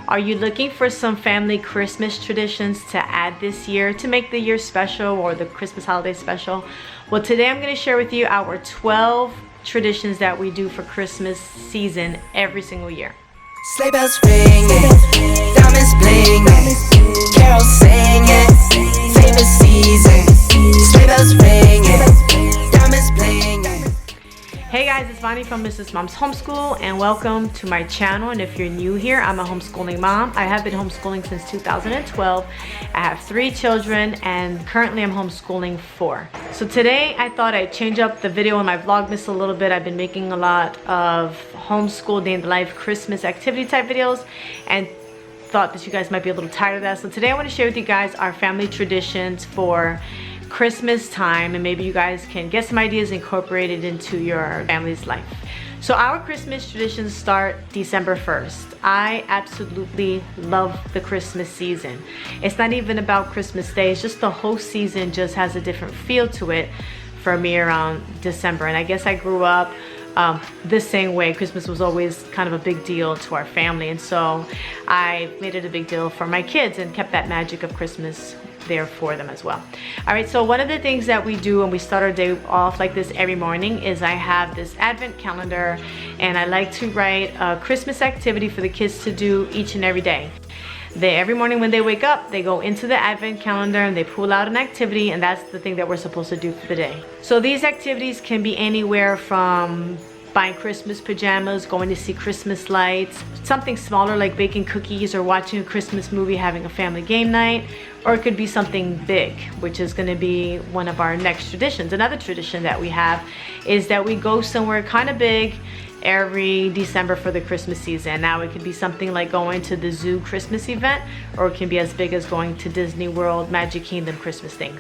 Are you looking for some family Christmas traditions to add this year to make the year special or the Christmas holiday special? Well, today I'm going to share with you our 12 traditions that we do for Christmas season every single year. Sleigh bells ringing, diamonds blinging, carols singing, favorite season. Sleigh bells ringing, diamonds blinging. Hey guys, it's Bonnie from Mrs. Mom's Homeschool and welcome to my channel. And if you're new here, I'm a homeschooling mom. I have been homeschooling since 2012. I have 3 children and currently I'm homeschooling 4. So today I thought I'd change up the video on my Vlogmas a little bit. I've been making a lot of homeschool day in the life Christmas activity type videos and thought that you guys might be a little tired of that. So today I want to share with you guys our family traditions for Christmas time, and maybe you guys can get some ideas incorporated into your family's life. So our Christmas traditions start December 1st. I absolutely love the Christmas season. It's not even about Christmas Day, it's just the whole season just has a different feel to it for me around December. And I guess I grew up the same way. Christmas was always kind of a big deal to our family, and so I made it a big deal for my kids and kept that magic of Christmas there for them as well. All right, so one of the things that we do when we start our day off like this every morning is I have this advent calendar, and I like to write a Christmas activity for the kids to do each and every day. Every morning when they wake up, they go into the advent calendar and they pull out an activity, and that's the thing that we're supposed to do for the day. So these activities can be anywhere from buying Christmas pajamas, going to see Christmas lights, something smaller like baking cookies or watching a Christmas movie, having a family game night, or it could be something big, which is going to be one of our next traditions. Another tradition that we have is that we go somewhere kind of big every December for the Christmas season. Now it could be something like going to the zoo Christmas event, or it can be as big as going to Disney World Magic Kingdom Christmas thing.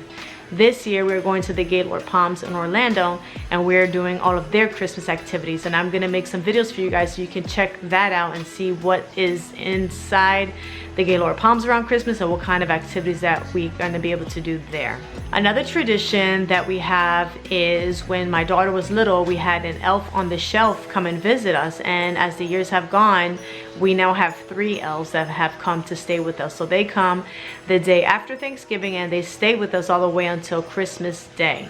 This year we're going to the Gaylord Palms in Orlando, and we're doing all of their Christmas activities, and I'm gonna make some videos for you guys so you can check that out and see what is inside the Gaylord Palms around Christmas and what kind of activities that we're gonna be able to do there. Another tradition that we have is when my daughter was little, we had an elf on the shelf come and visit us, and as the years have gone, we now have 3 elves that have come to stay with us. So they come the day after Thanksgiving and they stay with us all the way until Christmas Day.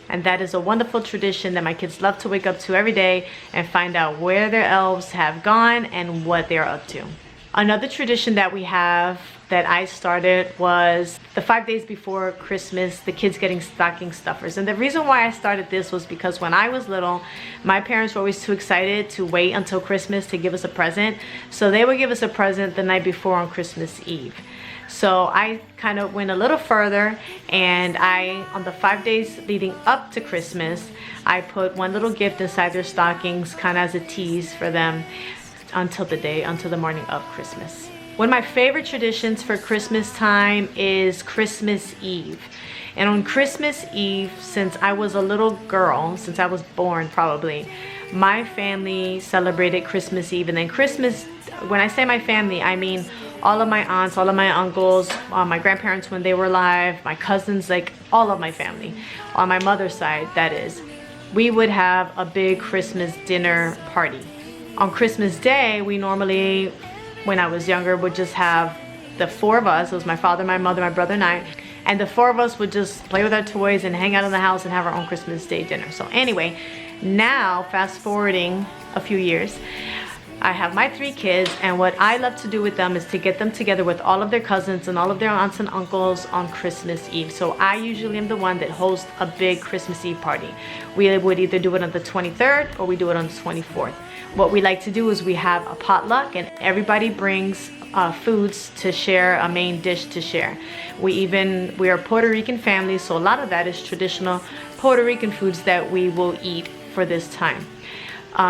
And that is a wonderful tradition that my kids love to wake up to every day and find out where their elves have gone and what they're up to. Another tradition that we have that I started was the 5 days before Christmas, the kids getting stocking stuffers. And the reason why I started this was because when I was little, my parents were always too excited to wait until Christmas to give us a present. So they would give us a present the night before on Christmas Eve. So I kind of went a little further, and on the 5 days leading up to Christmas, I put one little gift inside their stockings kind of as a tease for them until the morning of Christmas. One of my favorite traditions for Christmas time is Christmas Eve. And on Christmas Eve, since I was a little girl, since I was born probably, my family celebrated Christmas Eve. And then Christmas, when I say my family, I mean all of my aunts, all of my uncles, my grandparents when they were alive, my cousins, like all of my family, on my mother's side that is. We would have a big Christmas dinner party. On Christmas Day, we normally, when I was younger, would just have the 4 of us. It was my father, my mother, my brother, and I. And the 4 of us would just play with our toys and hang out in the house and have our own Christmas Day dinner. So anyway, now fast forwarding a few years, I have my 3 kids, and what I love to do with them is to get them together with all of their cousins and all of their aunts and uncles on Christmas Eve. So I usually am the one that hosts a big Christmas Eve party. We would either do it on the 23rd or we do it on the 24th. What we like to do is we have a potluck, and everybody brings foods to share, a main dish to share. We are a Puerto Rican family, so a lot of that is traditional Puerto Rican foods that we will eat for this time.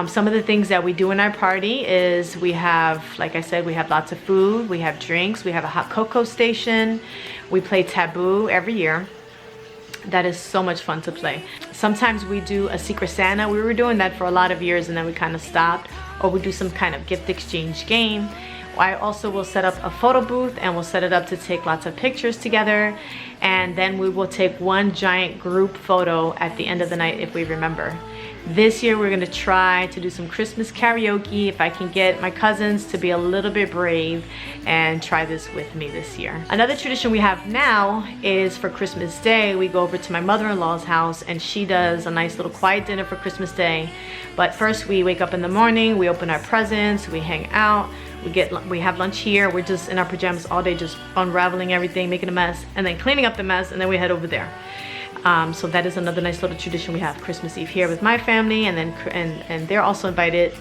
Some of the things that we do in our party is we have, like I said, we have lots of food, we have drinks, we have a hot cocoa station, we play Taboo every year. That is so much fun to play. Sometimes we do a Secret Santa. We were doing that for a lot of years and then we kind of stopped. Or we do some kind of gift exchange game. I also will set up a photo booth and we'll set it up to take lots of pictures together. And then we will take one giant group photo at the end of the night if we remember. This year we're gonna try to do some Christmas karaoke if I can get my cousins to be a little bit brave and try this with me this year. Another tradition we have now is for Christmas Day, we go over to my mother-in-law's house and she does a nice little quiet dinner for Christmas Day. But first we wake up in the morning, we open our presents, we hang out, we have lunch here. We're just in our pajamas all day, just unraveling everything, making a mess, and then cleaning up the mess, and then we head over there. So that is another nice little tradition we have. Christmas Eve here with my family, and then and they're also invited.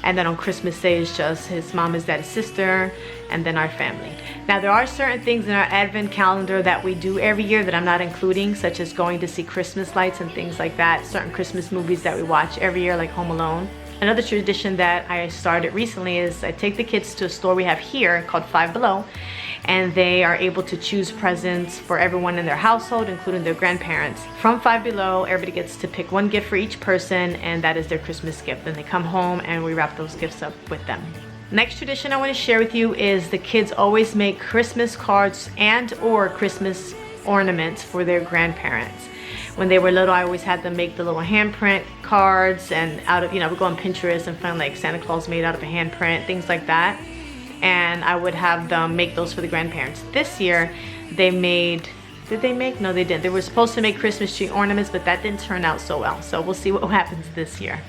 And then on Christmas Day is just his mom, his dad, his sister, and then our family. Now there are certain things in our advent calendar that we do every year that I'm not including, such as going to see Christmas lights and things like that. Certain Christmas movies that we watch every year, like Home Alone. Another tradition that I started recently is I take the kids to a store we have here called Five Below, and they are able to choose presents for everyone in their household, including their grandparents. From Five Below, everybody gets to pick one gift for each person, and that is their Christmas gift. Then they come home and we wrap those gifts up with them. Next tradition I want to share with you is the kids always make Christmas cards and or Christmas ornaments for their grandparents. When they were little, I always had them make the little handprint cards, and out of, we go on Pinterest and find like Santa Claus made out of a handprint, things like that. And I would have them make those for the grandparents. This year, they made, did they make? No, they didn't. They were supposed to make Christmas tree ornaments, but that didn't turn out so well. So we'll see what happens this year.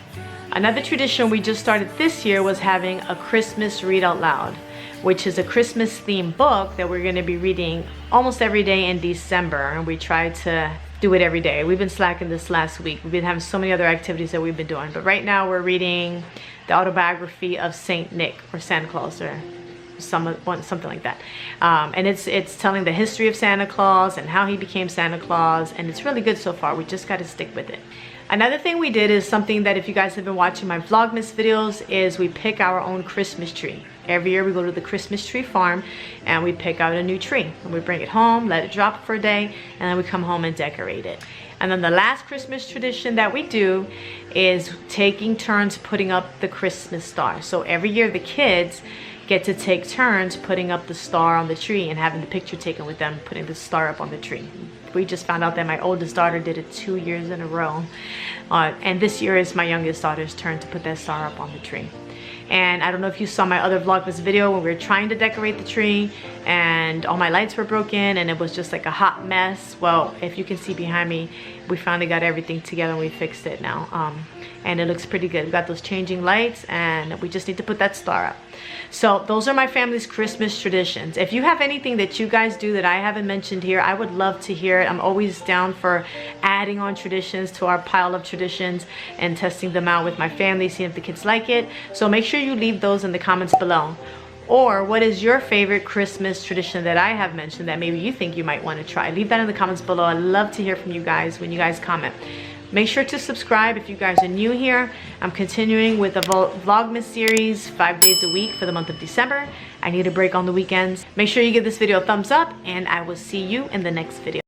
Another tradition we just started this year was having a Christmas Read Out Loud, which is a Christmas themed book that we're gonna be reading almost every day in December. And we try to do it every day. We've been slacking this last week. We've been having so many other activities that we've been doing. But right now we're reading the autobiography of Saint Nick, or Santa Claus, or something like that. And it's telling the history of Santa Claus and how he became Santa Claus, and it's really good so far. We just got to stick with it. Another thing we did is something that if you guys have been watching my Vlogmas videos, is we pick our own Christmas tree. Every year we go to the Christmas tree farm and we pick out a new tree. And we bring it home, let it drop for a day, and then we come home and decorate it. And then the last Christmas tradition that we do is taking turns putting up the Christmas star. So every year the kids get to take turns putting up the star on the tree and having the picture taken with them putting the star up on the tree. We just found out that my oldest daughter did it 2 years in a row. And this year is my youngest daughter's turn to put that star up on the tree. And I don't know if you saw my other Vlogmas video when we were trying to decorate the tree and all my lights were broken and it was just like a hot mess. Well, if you can see behind me, we finally got everything together and we fixed it now. And it looks pretty good. We got those changing lights and we just need to put that star up. So those are my family's Christmas traditions. If you have anything that you guys do that I haven't mentioned here, I would love to hear it. I'm always down for adding on traditions to our pile of traditions and testing them out with my family, seeing if the kids like it. So make sure you leave those in the comments below. Or what is your favorite Christmas tradition that I have mentioned that maybe you think you might want to try? Leave that in the comments below. I'd love to hear from you guys when you guys comment. Make sure to subscribe if you guys are new here. I'm continuing with the Vlogmas series 5 days a week for the month of December. I need a break on the weekends. Make sure you give this video a thumbs up and I will see you in the next video.